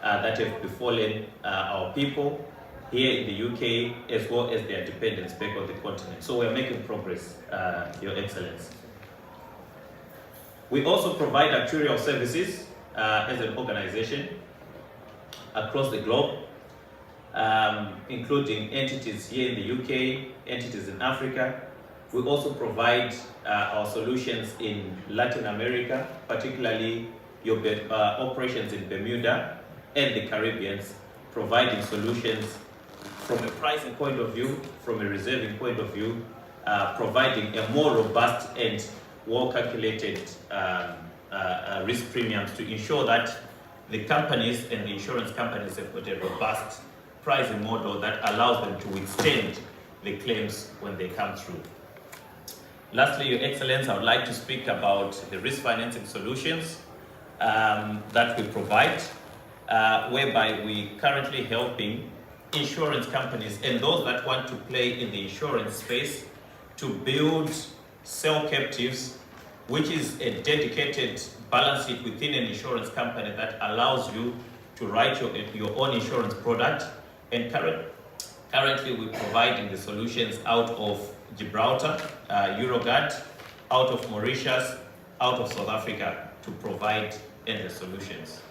that have befallen our people here in the UK, as well as their dependents back on the continent. So we're making progress, Your Excellency. We also provide actuarial services as an organization across the globe, including entities here in the UK, entities in Africa. We also provide our solutions in Latin America, particularly your operations in Bermuda and the Caribbean, providing solutions from a pricing point of view, from a reserving point of view, providing a more robust and well-calculated risk premiums to ensure that the companies and the insurance companies have got a robust pricing model that allows them to withstand the claims when they come through. Lastly, Your Excellency, I would like to speak about the risk financing solutions that we provide, whereby we currently helping insurance companies and those that want to play in the insurance space to build cell captives, which is a dedicated balance sheet within an insurance company that allows you to write your own insurance product. And currently we're providing the solutions out of Gibraltar, Eurogard, out of Mauritius, out of South Africa to provide the solutions.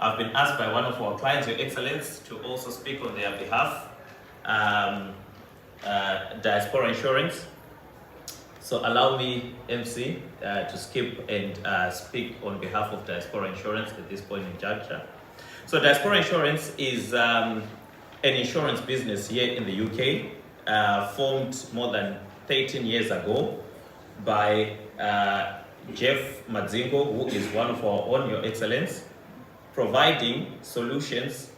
I've been asked by one of our clients, Your Excellency, to also speak on their behalf, Diaspora Insurance. So allow me, MC, to skip and speak on behalf of Diaspora Insurance at this point in juncture. So Diaspora Insurance is an insurance business here in the UK, formed more than 13 years ago by Jeff Madzingo, who is one of our own, Your Excellency, providing solutions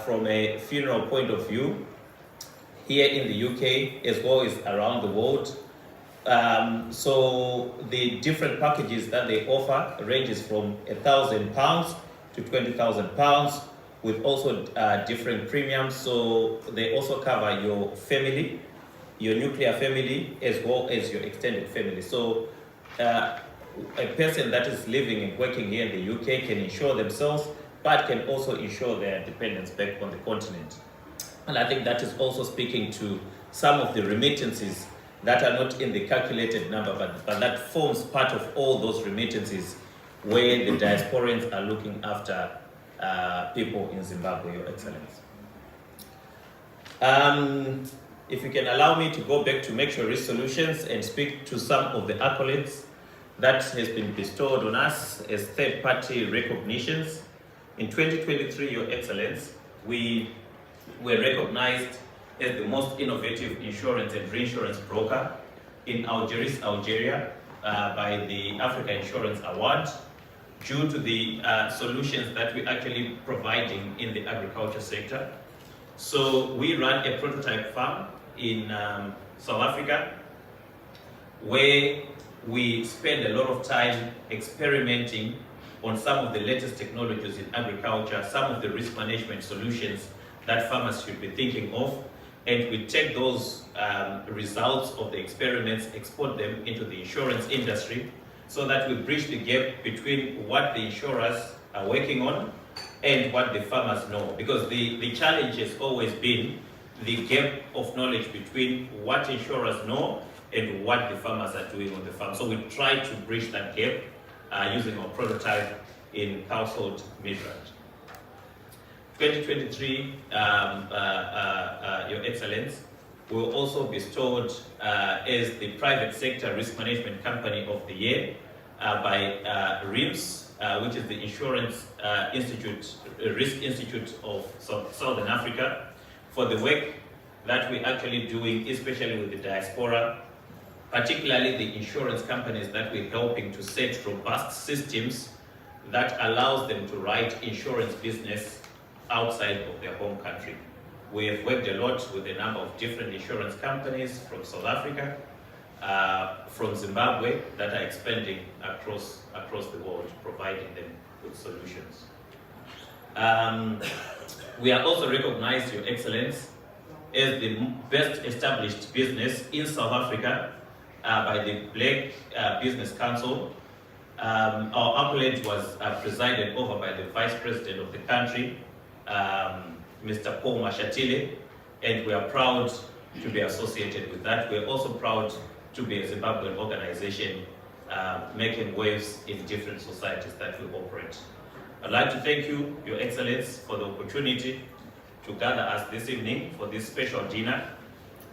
from a funeral point of view here in the UK as well as around the world. So the different packages that they offer ranges from £1,000 to £20,000 with also different premiums. So they also cover your family, your nuclear family, as well as your extended family. So a person that is living and working here in the UK can insure themselves, but can also insure their dependents back on the continent. And I think that is also speaking to some of the remittances that are not in the calculated number, but that forms part of all those remittances where the diasporans are looking after people in Zimbabwe, Your Excellency. If you can allow me to go back to Make Sure Risk Solutions and speak to some of the accolades that has been bestowed on us as third-party recognitions. In 2023, Your Excellency, we were recognized as the most innovative insurance and reinsurance broker in Algiers, Algeria, by the Africa Insurance Award, due to the solutions that we're actually providing in the agriculture sector. So we run a prototype farm in South Africa, where we spend a lot of time experimenting on some of the latest technologies in agriculture, some of the risk management solutions that farmers should be thinking of, and we take those results of the experiments, export them into the insurance industry, so that we bridge the gap between what the insurers are working on and what the farmers know. Because the challenge has always been the gap of knowledge between what insurers know and what the farmers are doing on the farm. So we try to bridge that gap using our prototype in household Midrand. 2023, Your Excellency, we were also bestowed as the Private Sector Risk Management Company of the Year by RIMS, which is the Insurance Institute, Risk Institute of Southern Africa, for the work that we're actually doing, especially with the diaspora, particularly the insurance companies that we're helping to set robust systems that allows them to write insurance business outside of their home country. We have worked a lot with a number of different insurance companies from South Africa, from Zimbabwe, that are expanding across the world, providing them with solutions. We are also recognized, Your Excellency, as the best established business in South Africa by the Black Business Council Our accolade was presided over by the Vice President of the country, Mr. Paul Mashatile, and we are proud to be associated with that. We're also proud to be a Zimbabwean organization making waves in different societies that we operate. I'd like to thank you, Your Excellence, for the opportunity to gather us this evening for this special dinner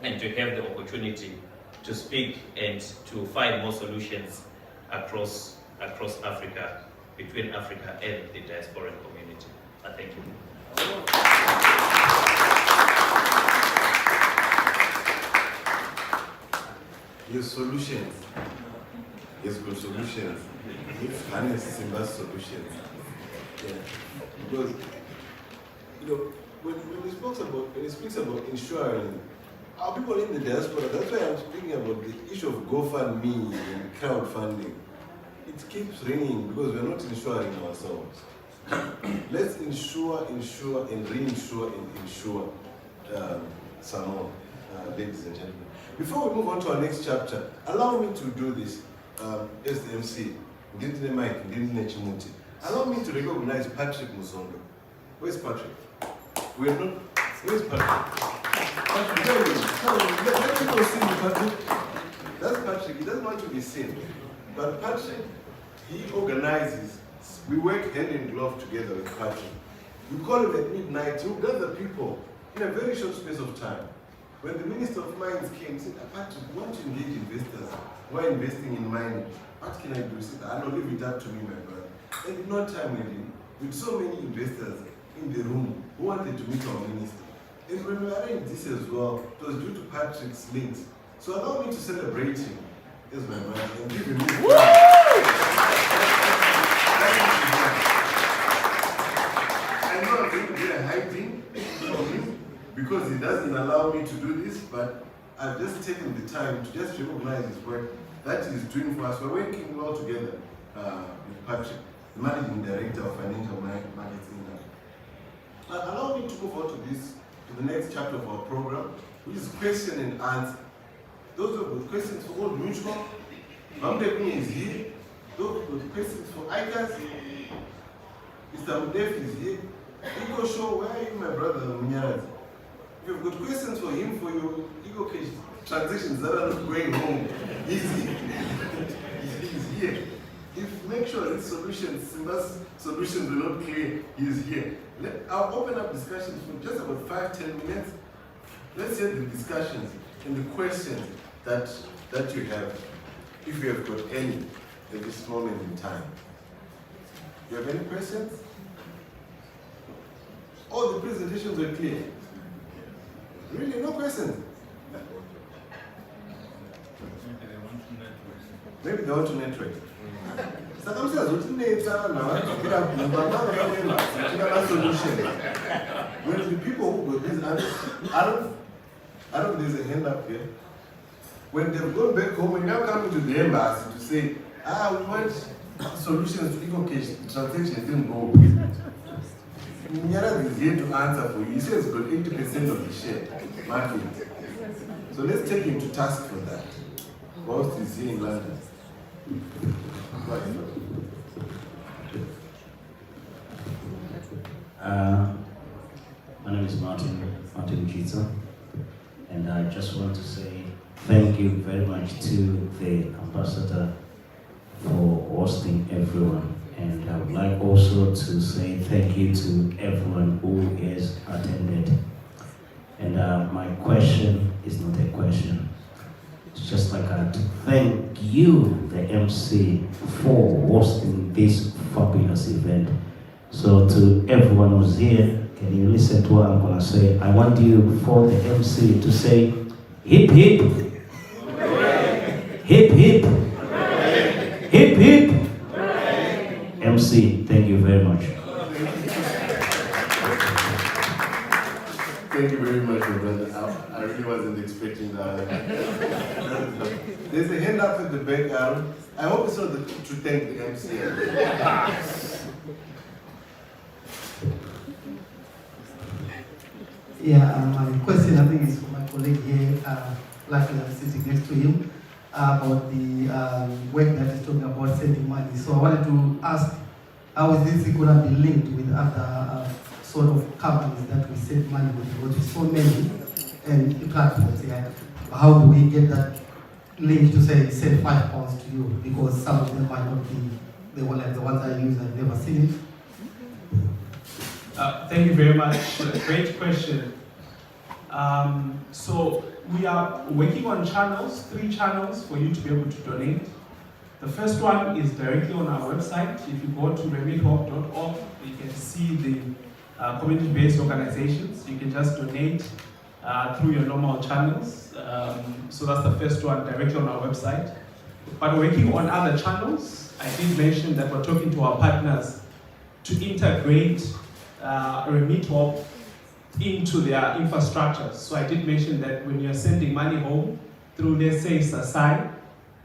and to have the opportunity to speak and to find more solutions across Africa, between Africa and the diasporic community. I thank you. Your solutions. Yes, good solutions. If harness Simba's solutions. Yeah. Because when he speaks about ensuring our people in the diaspora, that's why I'm speaking about the issue of GoFundMe and crowdfunding. It keeps ringing because we're not insuring ourselves. Let's insure, and reinsure, and insure some more, ladies and gentlemen. Before we move on to our next chapter, allow me to do this as the MC. Allow me to recognize Patrick Muzondo. Where's Patrick? We're not. Where's Patrick? Patrick, let me go see you, Patrick. That's Patrick. He doesn't want to be seen. But Patrick, he organizes. We work hand in glove together with Patrick. You call him at midnight, you gather people in a very short space of time. When the Minister of Mines came, he said, Patrick, we want to engage investors who are investing in mining. What can I do? He said, I don't leave it up to me, my brother. And in no time with so many investors in the room who wanted to meet our minister. And when we arranged this as well, it was due to Patrick's links. So allow me to celebrate him as my brother and give him this. I know I'm going to get a hiding from him because he doesn't allow me to do this, but I've just taken the time to just recognize his work that he's doing for us. We're working well together with Patrick, the Managing Director of Financial Markets England. Allow me to move on to the next chapter of our program, which is question and answer. Those are the questions for Old Mutual. Mamdekuni is here. Those are the questions for ICAS. Mr. Mudef is here. Ego Show, where are you, my brother Munyaraz? If you've got questions for him for your Ego Cash transactions that are not going home, he's here. He's here. If make sure his solutions, Simba's solutions are not clear, he's here. I'll open up discussions for just about 5-10 minutes. Let's hear the discussions and the questions that you have, if you have got any at this moment in time. You have any questions? All the presentations were clear. Really, no questions? Maybe they want to network. When the people who got these answers, I don't there's a hand up here. When they've gone back home and now coming to the embassy to say, we want solutions to Ego Cash, the transaction didn't go. Nyara is here to answer for you. He says he's got 80% of the share market. So let's take him to task for that, whilst he's here in London. My name is Martin Ujitsa, and I just want to say thank you very much to the ambassador for hosting everyone. And I would like also to say thank you to everyone who has attended. And my question is not a question. It's just like to thank you, the MC, for hosting this fabulous event. So to everyone who's here, can you listen to what I'm going to say? I want you, for the MC, to say, hip hip, hip hip, hip hip. MC, thank you very much. Thank you very much, my brother. I really wasn't expecting that. There's a hand up at the back, Aaron. I hope it's not to thank the MC. Yeah, my question I think is for my colleague here, luckily I'm sitting next to him. about the work that is talking about sending money. So I wanted to ask, how is this going to be linked with other sort of companies that we send money with? Because there's so many and platforms here. How do we get that link to say send £5 to you? Because some of them might not be the ones I use. I've never seen it. Thank you very much. Great question. So we are working on channels, 3 channels for you to be able to donate. The first one is directly on our website. If you go to remithope.org, you can see the community-based organizations. You can just donate through your normal channels. So that's the first one, directly on our website. But working on other channels, I did mention that we're talking to our partners to integrate RemitHope into their infrastructure. So I did mention that when you're sending money home through, let's say, Sasai,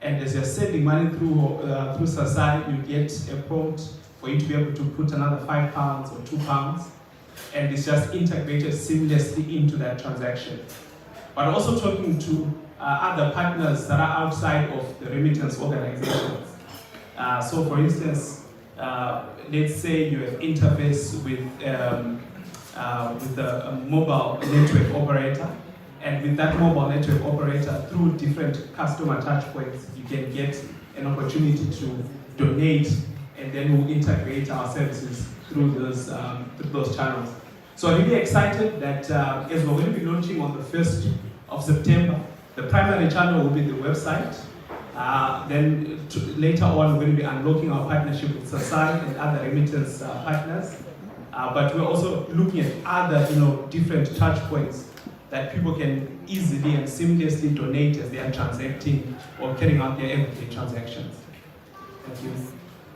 and as you're sending money through Sasai, you get a prompt for you to be able to put another £5 or £2, and it's just integrated seamlessly into that transaction. But also talking to other partners that are outside of the remittance organizations. So for instance, let's say you have interface with a mobile network operator, and with that mobile network operator, through different customer touch points, you can get an opportunity to donate, and then we'll integrate our services through those channels. So I'm really excited that as we're going to be launching on the 1st of September, the primary channel will be the website. Then later on, we're going to be unlocking our partnership with Sasai and other remittance partners. But we're also looking at other, different touch points that people can easily and seamlessly donate as they are transacting or carrying out their everyday transactions. Thank you.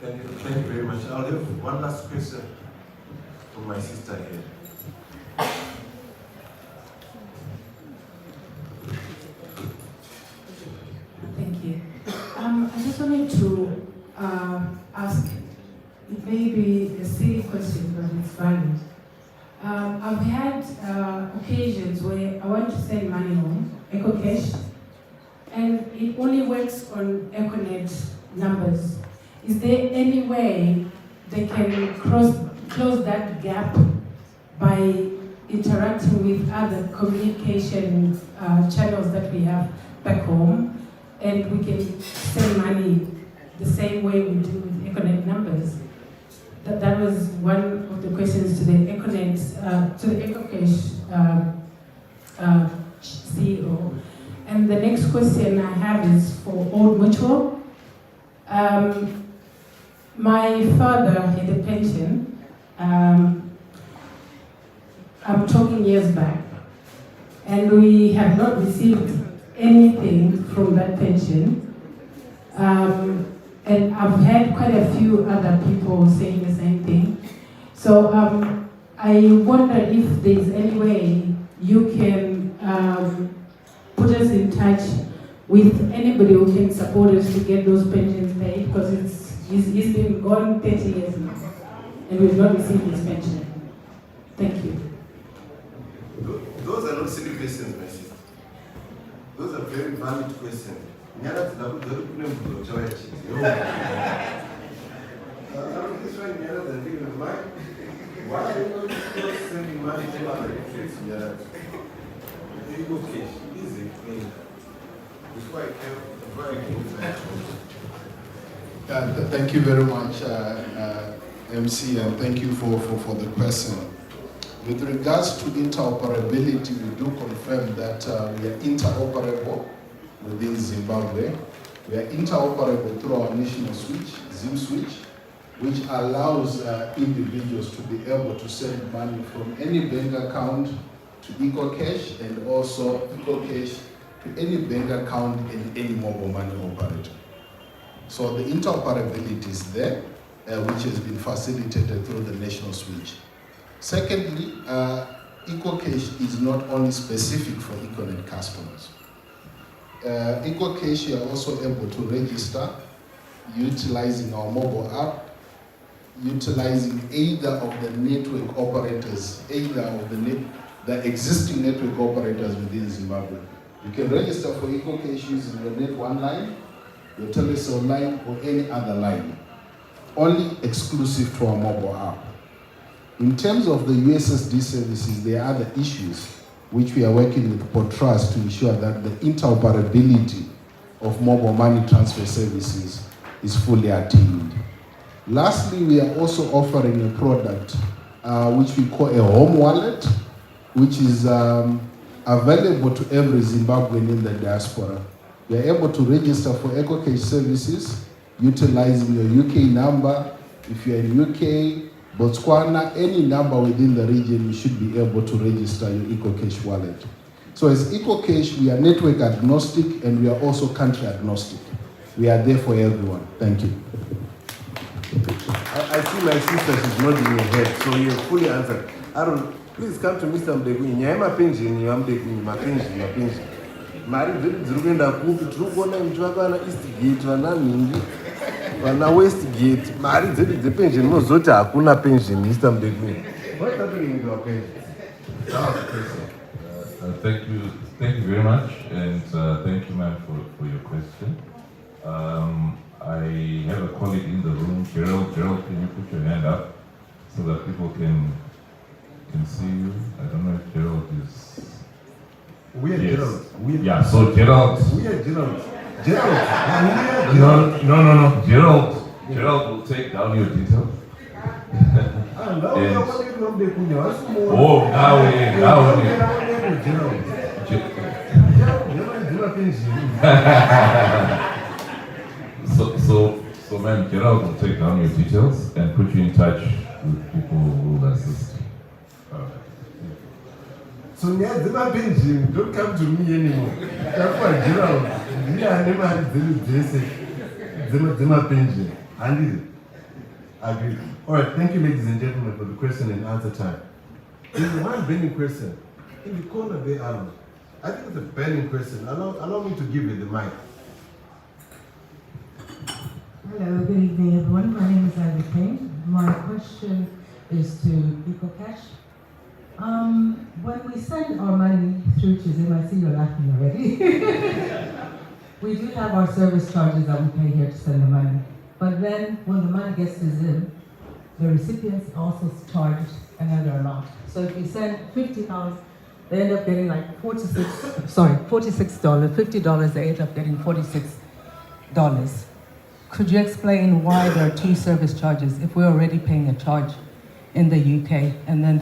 Thank you very much. I'll have one last question from my sister here. Thank you. I just wanted to ask, it may be a silly question, but it's valid. I've had occasions where I want to send money home, EcoCash, and it only works on EcoNet numbers. Is there any way they can close that gap by interacting with other communication channels that we have back home, and we can send money the same way we do with EcoNet numbers? That was one of the questions to the EcoNet, to the EcoCash CEO. And the next question I have is for Old Mutual. My father had a pension. I'm talking years back, and we have not received anything from that pension. And I've had quite a few other people saying the same thing. So I wonder if there's any way you can put us in touch with anybody who can support us to get those pensions paid, because he's been gone 30 years now, and we've not received his pension. Thank you. Those are not silly questions, my sister. Those are very valid questions. This one, why are you not sending money to other countries? EcoCash, easy. Before I came, thank you very much, MC, and thank you for the question. With regards to interoperability, we do confirm that we are interoperable within Zimbabwe. We are interoperable through our national switch, Zim switch, which allows individuals to be able to send money from any bank account to EcoCash, and also EcoCash to any bank account and any mobile money operator. So the interoperability is there, which has been facilitated through the national switch. Secondly, EcoCash is not only specific for EcoNet customers. EcoCash, you are also able to register utilizing our mobile app, utilizing either of the network operators, either of the existing network operators within Zimbabwe. You can register for EcoCash using your Net 1 line, your Telecel line, or any other line. Only exclusive to our mobile app. In terms of the USSD services, there are other issues which we are working with Portras to ensure that the interoperability of mobile money transfer services is fully attained. Lastly, we are also offering a product which we call a home wallet, which is available to every Zimbabwean in the diaspora. You are able to register for EcoCash services utilizing your UK number. If you're in UK, Botswana, any number within the region, you should be able to register your EcoCash wallet. So as EcoCash, we are network agnostic and we are also country agnostic. We are there for everyone. Thank you. I see my sister, she's nodding her head, so you fully answered. Aaron, please come to Mr. Mdekuni. Nyama pension, you am Mdekuni, my pension. Mari dziri kuenda kupi tiri kuona mti vana Eastgate vana Mingi vana Westgate mari dzedu dzepension munozoti hakuna pension Mr. Mdekuni. What's happening with your pension? Thank you very much, and thank you, ma'am, for your question. I have a colleague in the room, Gerald. Gerald, can you put your hand up so that people can see you? I don't know if Gerald is. We are yes. Gerald. Yeah, so Gerald. We are Gerald. Gerald. No. Gerald will take down your details. So ma'am, Gerald will take down your details and put you in touch with people who will assist. So Zima pension, don't come to me anymore. That's why Gerald, I never had Zima pension. And agree. All right, thank you, ladies and gentlemen, for the question and answer time. There's one burning question in the corner there, Aaron. I think it's a burning question. Allow me to give you the mic. Hello, good evening, everyone. My name is Ivy Payne. My question is to EcoCash. When we send our money through to Zim, I see you're laughing already. We do have our service charges that we pay here to send the money. But then when the money gets to Zim, the recipients also charged another amount. So if we send $50, they end up getting like $46, $50, they end up getting $46. Could you explain why there are two service charges if we're already paying a charge in the UK and then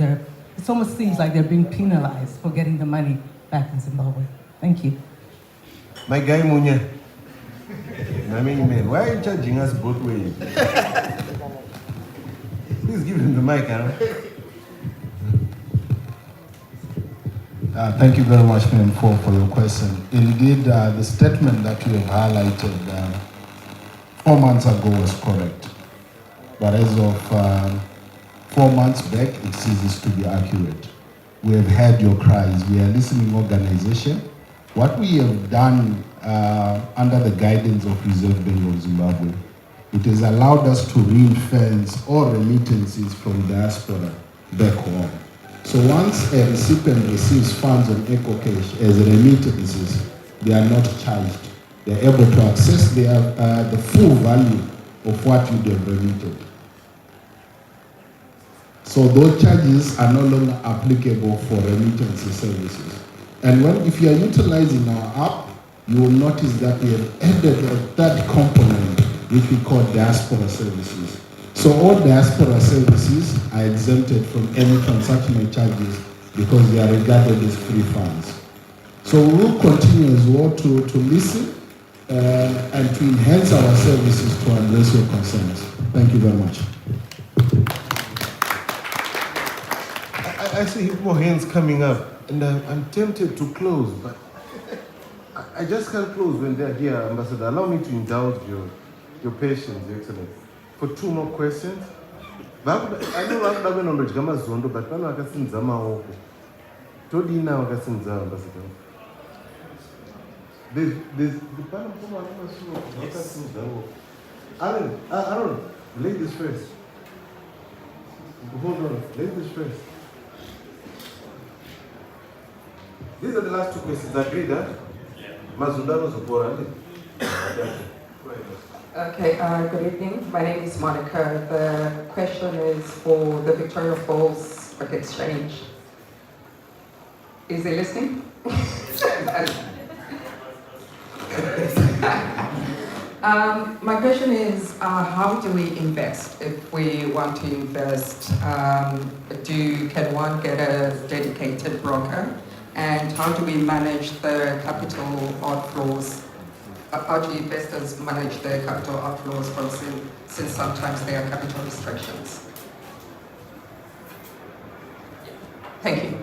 it almost seems like they're being penalized for getting the money back in Zimbabwe? Thank you. My guy Munya. I mean, man, why are you charging us both ways? Please give him the mic, Aaron. Thank you very much, ma'am, for your question. Indeed, the statement that you have highlighted 4 months ago was correct. But as of 4 months back, it ceases to be accurate. We have heard your cries. We are a listening organization. What we have done under the guidance of Reserve Bank of Zimbabwe, it has allowed us to ring-fence all remittances from diaspora back home. So once a recipient receives funds on EcoCash as remittances, they are not charged. They are able to access the full value of what you have remitted. So those charges are no longer applicable for remittance services. And if you are utilizing our app, you will notice that we have added a third component, which we call diaspora services. So all diaspora services are exempted from any transactional charges because they are regarded as free funds. So we will continue as well to listen and to enhance our services to address your concerns. Thank you very much. I see more hands coming up, and I'm tempted to close, but I just can't close when they're here, Ambassador. Allow me to indulge your patience, Your Excellency, for 2 more questions. I know I'm not going to go Zondo, but I'm not going to go Zama. Todi na wakasinza, Ambassador. There's the panel from yes. Aaron, ladies first. Hold on, ladies first. These are the last two questions. Agreed, huh? Mazundano Zopora. Okay, good evening. My name is Monica. The question is for the Victoria Falls Stock Exchange. Is he listening? My question is, how do we invest if we want to invest? Can one get a dedicated broker? And how do we manage the capital outflows? How do investors manage their capital outflows since sometimes there are capital restrictions? Thank you.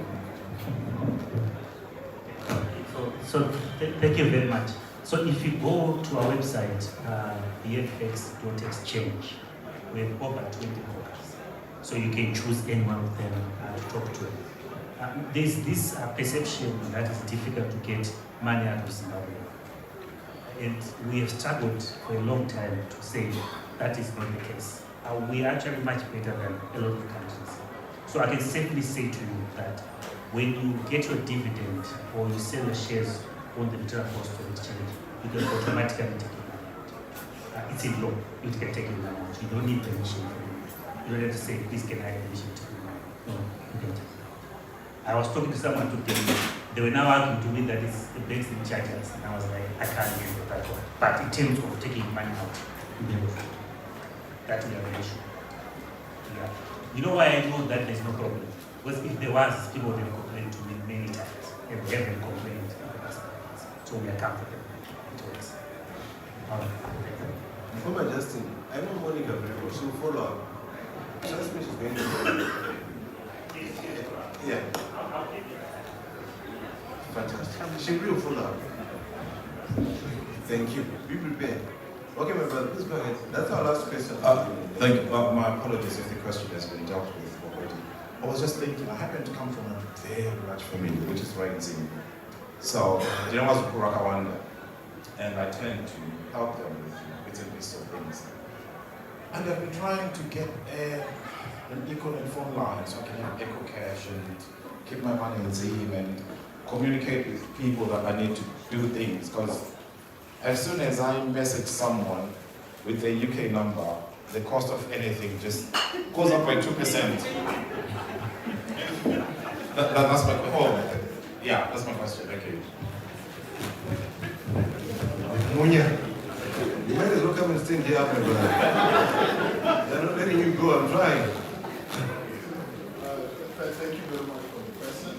Thank you very much. So if you go to our website, bfx.exchange, we have over 20 brokers. So you can choose any one of them to talk to. There's this perception that it's difficult to get money out of Zimbabwe. And we have struggled for a long time to say that is not the case. We are actually much better than a lot of countries. So I can safely say to you that when you get your dividend or you sell your shares on the Victoria Falls Stock Exchange, you can automatically take your money out. It's in law, you can take your money out. You don't need permission from you. You don't have to say, please can I have permission to take your money? No, you can take it. I was talking to someone today, they were now arguing to me that it's the banks in charges, and I was like, I can't get that one. But in terms of taking money out, that we have an issue. Yeah. You know why I know that there's no problem? Because if there was, people would have complained to me many times, and we haven't complained. So we are comfortable. It works. Former Justin, I know Monica very well, so follow up. Trust me, she's going to yeah. Fantastic. She will follow up. Thank you. Be prepared. Okay, my brother, please go ahead. That's our last question. Thank you. My apologies if the question has been dealt with already. I was just thinking, I happen to come from a very large family, which is right in Zimbabwe. So, I was a Kurakawanda, and I tend to help them with bits and pieces of things. And I've been trying to get an equal and phone line so I can have Echo Cash and keep my money in Zim and communicate with people that I need to do things. Because as soon as I message someone with a UK number, the cost of anything just goes up by 2%. That's my question. Yeah, that's my question. Thank you. Munya, you might as well come and stand here, my brother. They're not letting you go. I'm trying. Thank you very much for the question.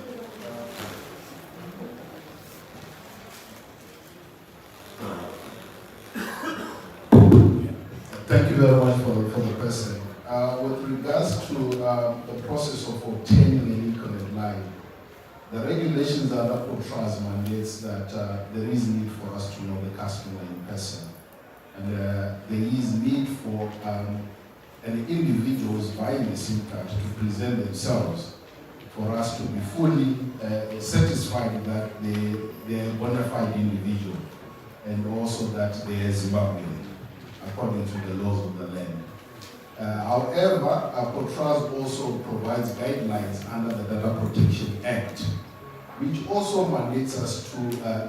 Thank you very much for the question. With regards to the process of obtaining an economic line, the regulations are that portrays mandates that there is need for us to know the customer in person. And there is need for an individuals buying the SIM card to present themselves for us to be fully satisfied that they are a bona fide individual and also that they are Zimbabwean according to the laws of the land. However, Portraz also provides guidelines under the Data Protection Act, which also mandates us to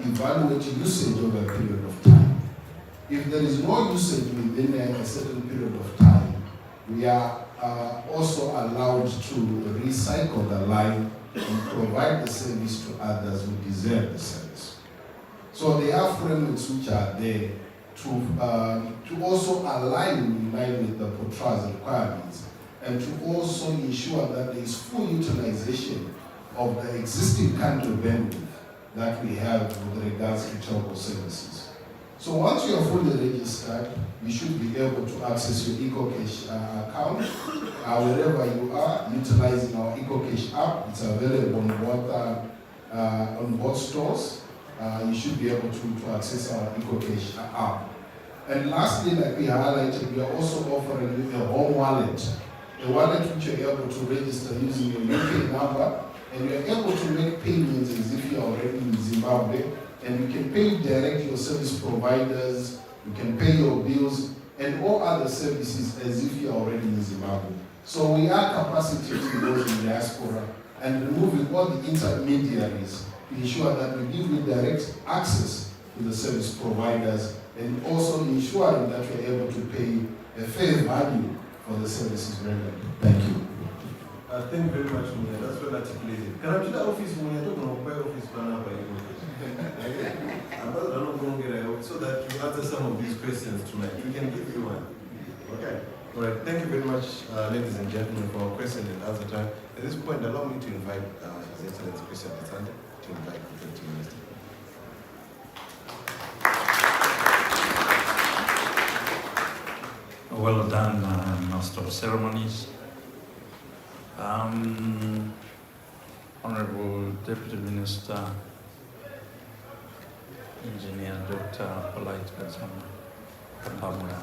evaluate usage over a period of time. If there is no usage within a certain period of time, we are also allowed to recycle the line and provide the service to others who deserve the service. So there are frameworks which are there to also align in line with the Portraz requirements and to also ensure that there is full utilization of the existing country bandwidth that we have with regards to telco services. So once you are fully registered, you should be able to access your EcoCash account wherever you are, utilizing our EcoCash app. It's available on both stores. You should be able to access our EcoCash app. And lastly, like we highlighted, we are also offering you a home wallet, a wallet which you're able to register using your UK number, and you're able to make payments as if you're already in Zimbabwe, and you can pay direct your service providers, you can pay your bills, and all other services as if you're already in Zimbabwe. So we are capacitating those in diaspora and removing all the intermediaries to ensure that we give you direct access to the service providers and also ensuring that we're able to pay a fair value for the services rendered. Thank you. Thank you very much, Munya. That's well articulated. Can I do the office, Munya? I don't know where office plan up by you. I'm not going to get out so that you answer some of these questions tonight. We can give you one. Okay. All right. Thank you very much, ladies and gentlemen, for our question and answer time. At this point, allow me to invite His Excellency Christian Alexander to invite the Deputy Minister. Well done, Master of Ceremonies. Honorable Deputy Minister, Engineer Dr. Polite Kapamura.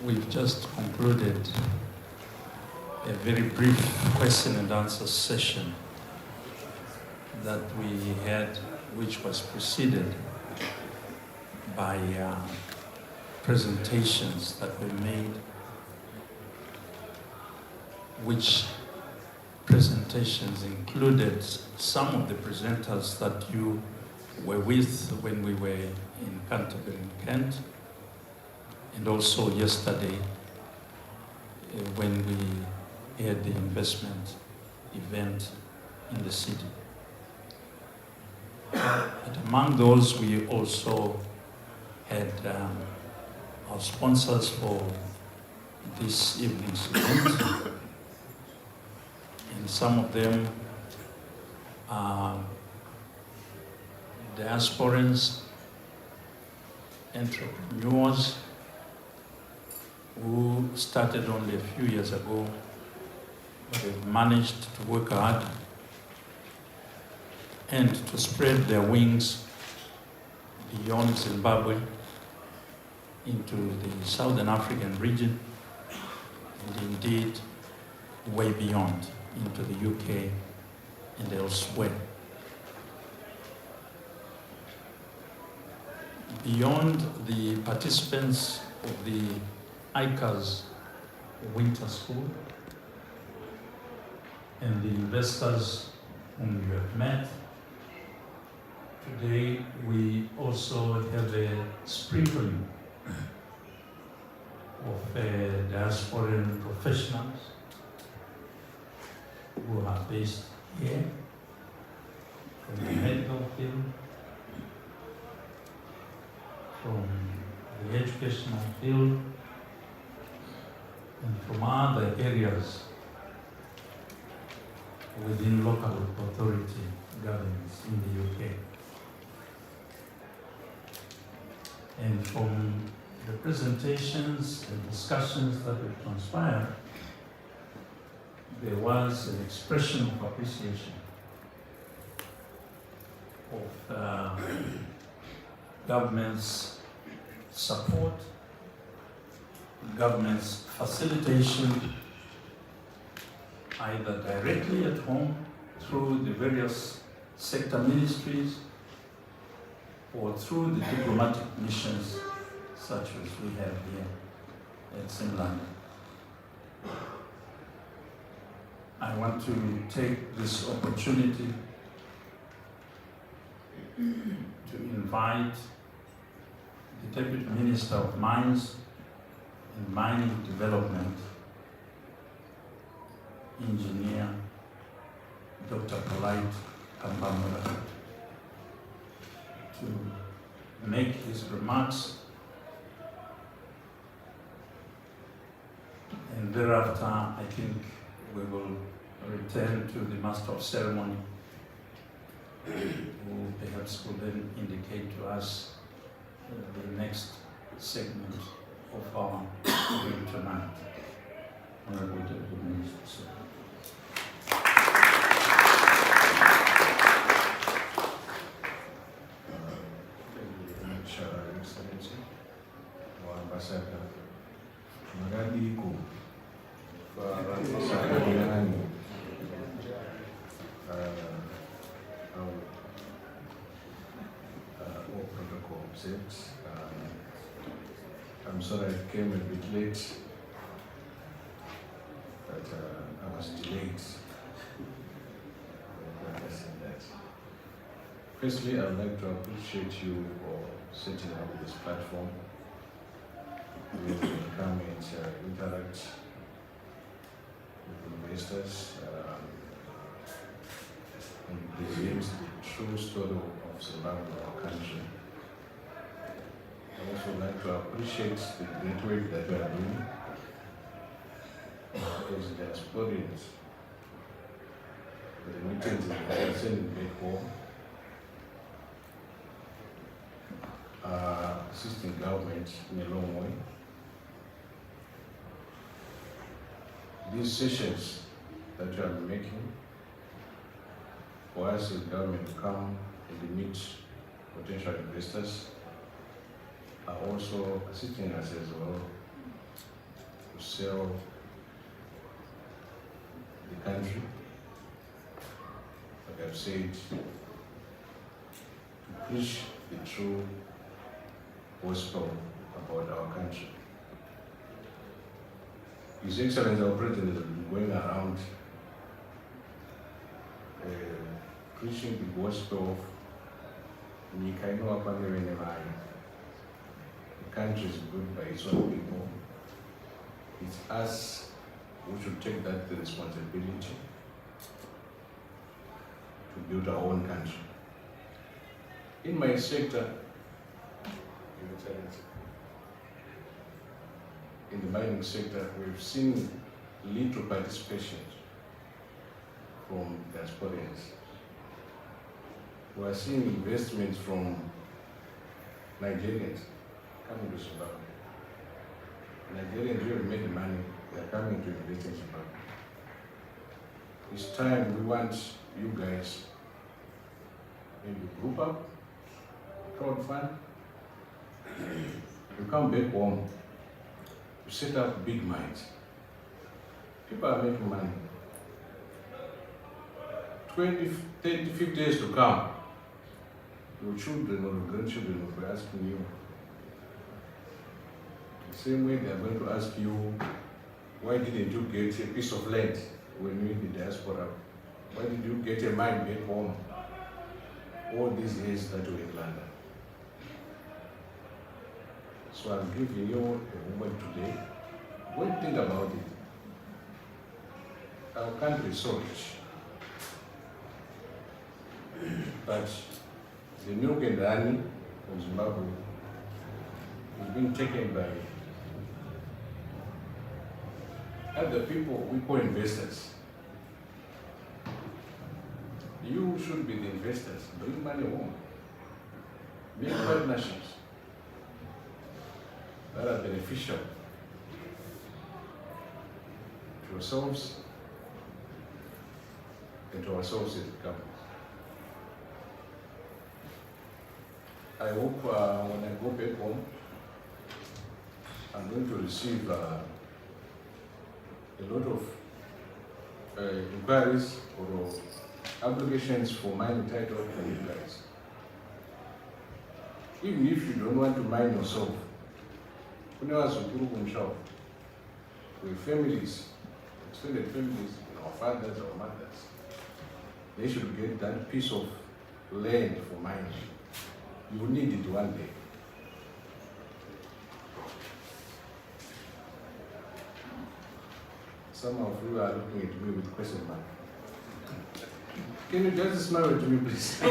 We've just concluded a very brief question and answer session that we had, which was preceded by presentations that were made, which presentations included some of the presenters that you were with when we were in Canterbury, Kent, and also yesterday when we had the investment event in the city. And among those, we also had our sponsors for this evening's event, and some of them are diasporans, entrepreneurs who started only a few years ago, but have managed to work hard and to spread their wings beyond Zimbabwe into the Southern African region, and indeed way beyond into the UK and elsewhere. Beyond the participants of the ICA's Winter School and the investors whom you have met, today we also have a sprinkling of diasporan professionals who are based here from the medical field, from the educational field, and from other areas within local authority governments in the UK. And from the presentations and discussions that were transpired, there was an expression of appreciation of government's support, government's facilitation, either directly at home through the various sector ministries or through the diplomatic missions such as we have here at Zimbabwe. I want to take this opportunity to invite the Deputy Minister of Mines and Mining Development, Engineer Dr. Polite Kapamura, to make his remarks, and thereafter I think we will return to the Master of Ceremony, who perhaps will then indicate to us the next segment of our meeting tonight. Honorable Deputy Minister. Excellency, Ambassador Magadiko, all protocol 6, I'm sorry I came a bit late, but I was delayed. I understand that. Firstly, I would like to appreciate you for setting up this platform where we can come and interact with investors and present the true story of Zimbabwe, our country. I also like to appreciate the great work that you are doing as diasporians. The meetings that you are sending back home, assisting government in a long way. These sessions that you are making for us as government to come and meet potential investors are also assisting us as well to sell the country, like I've said, to preach the true gospel about our country. His Excellency our President has been going around preaching the gospel of Nikaino Apanevenemai. The country is built by its own people. It's us who should take that responsibility to build our own country. In my sector, in the mining sector, we've seen little participation from diasporians. We are seeing investments from Nigerians coming to Zimbabwe. Nigerians really made the money, they are coming to invest in Zimbabwe. It's time we want you guys maybe group up, crowdfund, you come back home, you set up big mines. People are making money. 20, 30, 50 years to come, your children or your grandchildren will be asking you, the same way they are going to ask you, why didn't you get a piece of land when you in the diaspora? Why did you get a mine back home all these years that you were in London? So I'm giving you a moment today. Go and think about it. Our country is so rich. But the milk and the honey of Zimbabwe is being taken by other people we call investors. You should be the investors. Bring money home. Make partnerships that are beneficial to yourselves and to ourselves as a government. I hope when I go back home, I'm going to receive a lot of inquiries or applications for mining title from you guys. Even if you don't want to mine yourself, we have families, extended families, our fathers, our mothers. They should get that piece of land for mining. You will need it one day. Some of you are looking at me with question mark. Can you just smile at me, please?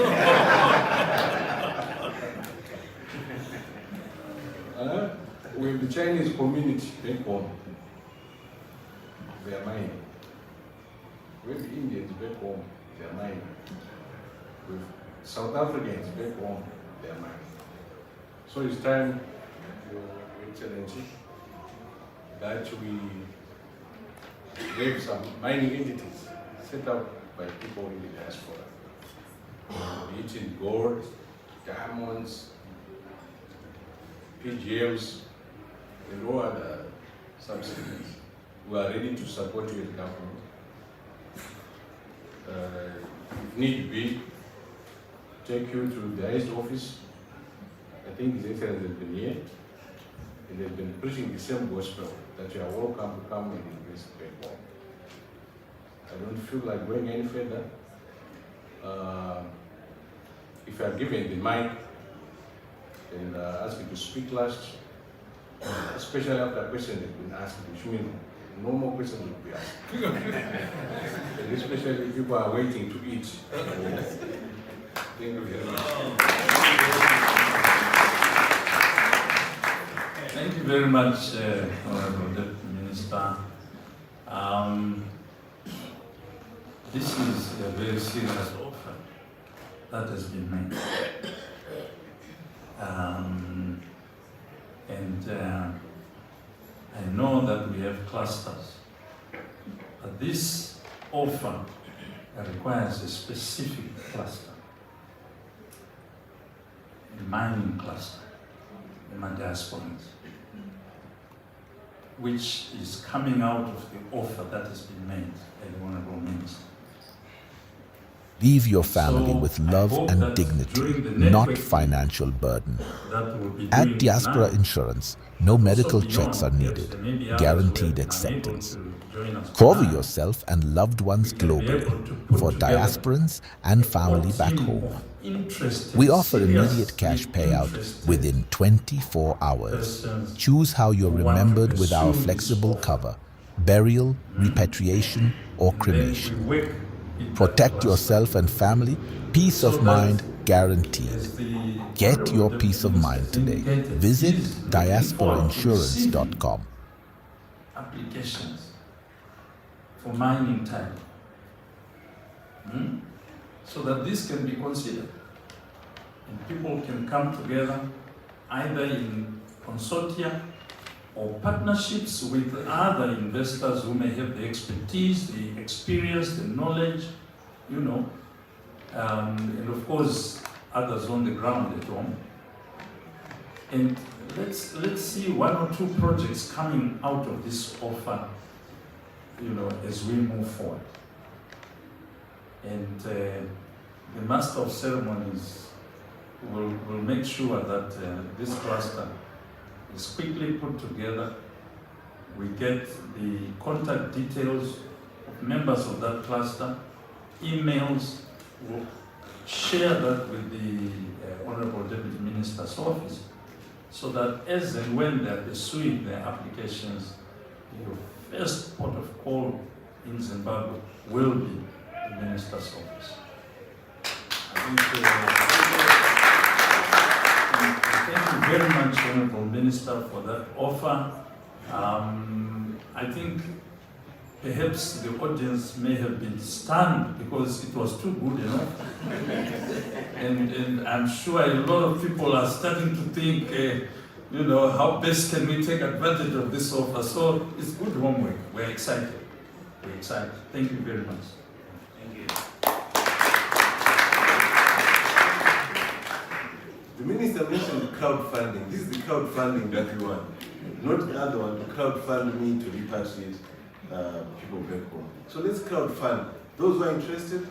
We have the Chinese community back home. They are mining. We have the Indians back home. They are mining. We have South Africans back home. They are mining. So it's time, Your Excellency, that we have some mining entities set up by people in the diaspora. Be it in gold, diamonds, PGMs, and all other subsidies. We are ready to support you as government. If need be, take you to the highest office. I think His Excellency has been here. and they've been preaching the same gospel that you are welcome to come and invest back home. I don't feel like going any further. If you are given the mic and asked you to speak last, especially after a question has been asked, which means no more questions will be asked. And especially if people are waiting to eat. Thank you very much. Thank you very much, Honorable Deputy Minister. This is a very serious offer that has been made. I know that we have clusters, but this offer requires a specific cluster, a mining cluster, the diasporans, which is coming out of the offer that has been made by the Honourable Minister. Leave your family with love and dignity, not financial burden. At Diaspora Insurance, no medical checks are needed, guaranteed acceptance. Cover yourself and loved ones globally for diasporans and family back home. We offer immediate cash payout within 24 hours. Choose how you're remembered with our flexible cover: burial, repatriation, or cremation. Protect yourself and family, peace of mind guaranteed. Get your peace of mind today. Visit diasporainsurance.com. Applications for mining type, so that this can be considered. And people can come together either in consortia or partnerships with other investors who may have the expertise, the experience, the knowledge, and of course others on the ground at home. And let's see one or two projects coming out of this offer, as we move forward. And the Master of Ceremonies will make sure that this cluster is quickly put together. We get the contact details of members of that cluster, emails. We'll share that with the Honorable Deputy Minister's office, so that as and when they're pursuing their applications, your first port of call in Zimbabwe will be the Minister's office. Thank you very much, Honorable Minister, for that offer. I think perhaps the audience may have been stunned because it was too good enough. and I'm sure a lot of people are starting to think, how best can we take advantage of this offer? So it's good homework. We're excited. Thank you very much. Thank you. The Minister mentioned crowdfunding. This is the crowdfunding that we want, not the other one, to crowdfund me to repatriate people back home. So let's crowdfund. Those who are interested,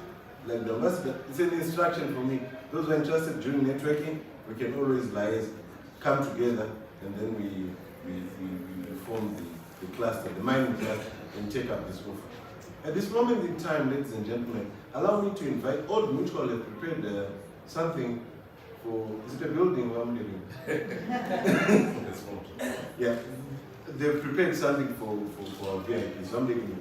like the ambassador, it's an instruction for me. Those who are interested during networking, we can always liaise, come together, and then we form the cluster, the mining cluster, and take up this offer. At this moment in time, ladies and gentlemen, allow me to invite Old Mutual have prepared something for, is it a building where I'm living? Yeah, they've prepared something for our VIPs. So I'm living